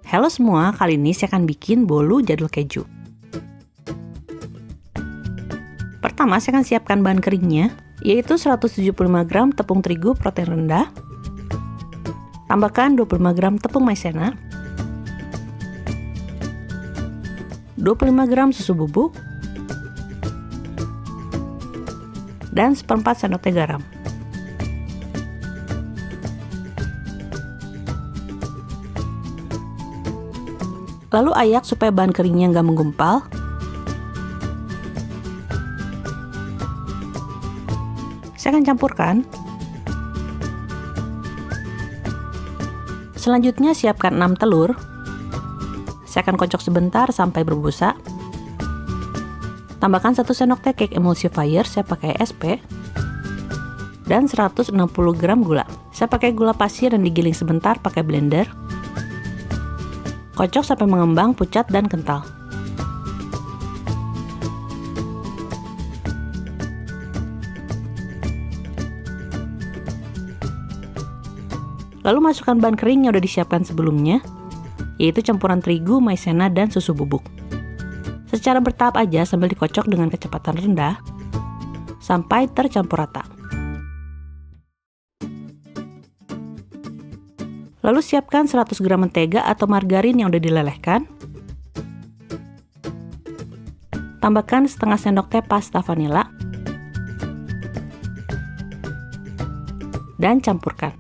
Halo semua, kali ini saya akan bikin bolu jadul keju. Pertama, saya akan siapkan bahan keringnya, yaitu 175 gram tepung terigu protein rendah. Tambahkan 25 gram tepung maizena, 25 gram susu bubuk, dan 1/4 sendok teh garam. Lalu ayak supaya bahan keringnya nggak menggumpal. Saya akan campurkan. Selanjutnya siapkan 6 telur. Saya akan kocok sebentar sampai berbusa. Tambahkan 1 sendok teh cake emulsifier, saya pakai SP. Dan 160 gram gula. Saya pakai gula pasir dan digiling sebentar pakai blender. Kocok sampai mengembang, pucat, dan kental. Lalu masukkan bahan kering yang sudah disiapkan sebelumnya, yaitu campuran terigu, maizena, dan susu bubuk. Secara bertahap aja sambil dikocok dengan kecepatan rendah, sampai tercampur rata. Lalu siapkan 100 gram mentega atau margarin yang udah dilelehkan. Tambahkan setengah sendok teh pasta vanila. Dan campurkan.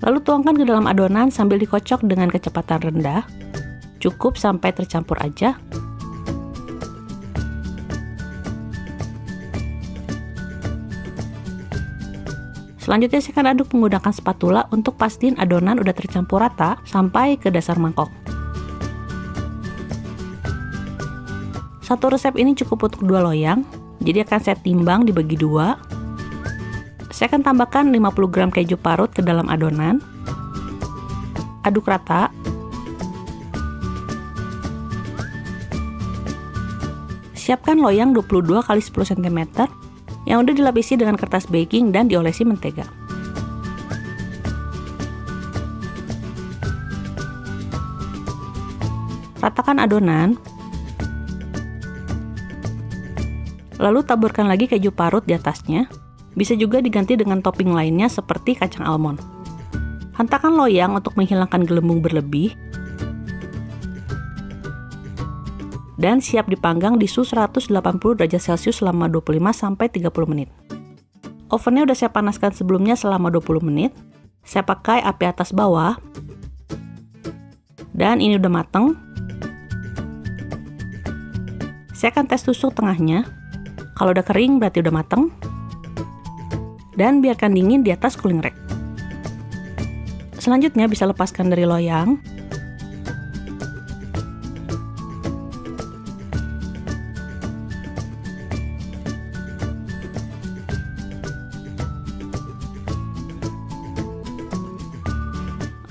Lalu tuangkan ke dalam adonan sambil dikocok dengan kecepatan rendah. Cukup sampai tercampur aja. Selanjutnya saya akan aduk menggunakan spatula untuk pastiin adonan udah tercampur rata sampai ke dasar mangkok. Satu resep ini cukup untuk 2 loyang, jadi akan saya timbang dibagi 2. Saya akan tambahkan 50 gram keju parut ke dalam adonan. Aduk rata. Siapkan loyang 22 x 10 cm yang udah dilapisi dengan kertas baking dan diolesi mentega. Ratakan adonan. Lalu taburkan lagi keju parut di atasnya. Bisa juga diganti dengan topping lainnya seperti kacang almond. Hentakan loyang untuk menghilangkan gelembung berlebih. Dan siap dipanggang di suhu 180 derajat Celcius selama 25-30 menit. Ovennya udah saya panaskan sebelumnya selama 20 menit. Saya pakai api atas bawah. Dan ini udah mateng. Saya akan tes tusuk tengahnya. Kalau udah kering berarti udah mateng. Dan biarkan dingin di atas cooling rack. Selanjutnya bisa lepaskan dari loyang.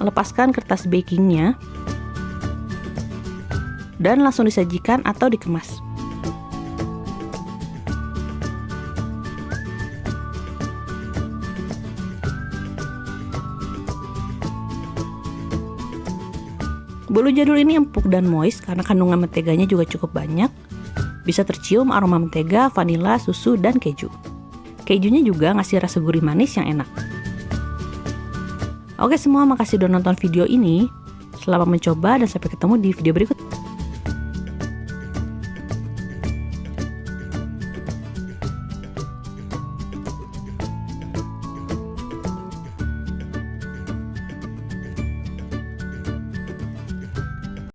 Lepaskan kertas bakingnya dan langsung disajikan atau dikemas. Bolu jadul ini empuk dan moist karena kandungan menteganya juga cukup banyak. Bisa tercium aroma mentega, vanila, susu, dan keju. Kejunya juga ngasih rasa gurih manis yang enak. Oke semua, makasih udah nonton video ini. Selamat mencoba dan sampai ketemu di video berikutnya.